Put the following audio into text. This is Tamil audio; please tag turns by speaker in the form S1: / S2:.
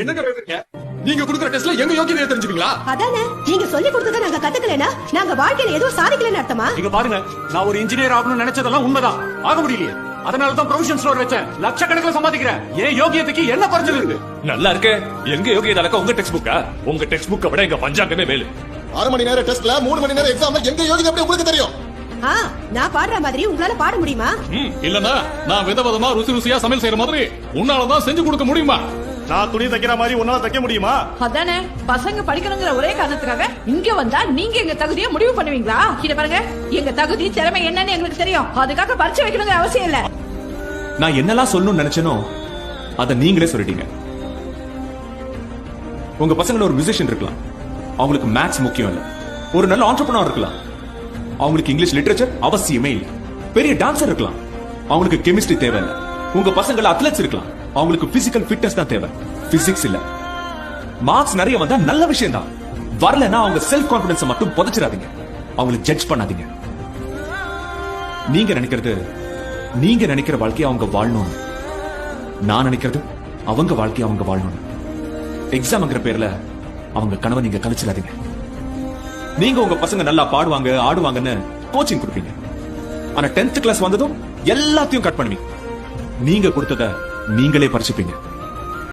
S1: என்னங்க பேசுறீங்க? நீங்க கொடுக்குற டெஸ்ட்ல எங்க யோகியதையை தெரிஞ்சுப்பீங்களா?
S2: அதானே, நீங்க சொல்லி கொடுத்தத நாங்க கத்துக்கலனா நாங்க வாழ்க்கையில எதுவும் சாதிக்கலன்னு அர்த்தமா?
S1: நீங்க பாருங்க, நான் ஒரு இன்ஜினியர் ஆகணும்னு நினைச்சதெல்லாம் உண்மைதான், ஆக முடியலையே. அதனால தான் ப்ரொவிஷன் ஸ்டோர் வச்சேன், லட்சக்கணக்கில் சம்பாதிக்கிறேன். ஏன் யோகியத்துக்கு என்ன குறைஞ்சது இருக்கு?
S3: நல்லா இருக்கு. எங்க யோகியதை அளக்க உங்க டெக்ஸ்ட் புக்கா? உங்க டெக்ஸ்ட் புக்கை விட எங்க பஞ்சாங்கமே மேலு.
S4: 6 மணி நேரம் டெஸ்ட்ல 3 மணி நேரம் எக்ஸாம்ல எங்க யோகிதை எப்படி உங்களுக்கு தெரியும்?
S2: நான் பாடுற மாதிரி உங்களால பாட முடியுமா?
S1: இல்லன்னா நான் விதவிதமா ருசி ருசியா சமையல் செய்யற மாதிரி உன்னாலதான் செஞ்சு கொடுக்க முடியுமா?
S5: நான் துணி தைக்கிற மாதிரி உன்னால தைக்க முடியுமா?
S6: அதானே, பசங்க படிக்கணுங்கிற ஒரே காரணத்துக்காக இங்க வந்தா நீங்க எங்க தகுதியை முடிவு பண்ணுவீங்களா? இத பாருங்க, எங்க தகுதி திறமை என்னன்னு எங்களுக்கு தெரியும். அதுக்காக பரிச்சை வைக்கணுங்கிற அவசியம் இல்ல.
S3: நான் என்னெல்லாம் சொல்லணும்னு நினைச்சனோ அத நீங்களே சொல்லிட்டீங்க. உங்க பசங்கள ஒரு மியூசிஷியன் இருக்கலாம், அவங்களுக்கு மேத்ஸ் முக்கியம் இல்ல. ஒரு நல்ல ஆண்டர்பிரனர் இருக்கலாம், அவங்களுக்கு இங்கிலீஷ் லிட்டரேச்சர் அவசியமே இல்ல. பெரிய டான்சர் இருக்கலாம், அவங்களுக்கு கெமிஸ்ட்ரி தேவை இல்ல. உங்க பசங்கள அத்லெட்ஸ் இருக்கலாம், அவங்களுக்கு பிசிக்கல் ஃபிட்னஸ் தான் தேவை, பிசிக்ஸ் இல்ல. மார்க்ஸ் நிறைய வந்தா நல்ல விஷயம் தான், வரலன்னா அவங்க செல்ஃப் கான்பிடன்ஸ் மட்டும் புதைச்சிடாதீங்க, அவங்களை ஜட்ஜ் பண்ணாதீங்க. நீங்க நினைக்கிற வாழ்க்கையை அவங்க வாழணும், நான் நினைக்கிறது அவங்க வாழ்க்கையை அவங்க வாழணும். எக்ஸாம்ங்கிற பேர்ல அவங்க கனவை நீங்க கலைச்சிடாதீங்க. நீங்க உங்க பசங்க நல்லா பாடுவாங்க ஆடுவாங்கன்னு கோச்சிங் கொடுப்பீங்க, ஆனா 10th கிளாஸ் வந்ததும் எல்லாத்தையும் கட் பண்ணுவீங்க. நீங்க கொடுத்தத நீங்களே பறிச்சுப்பீங்க.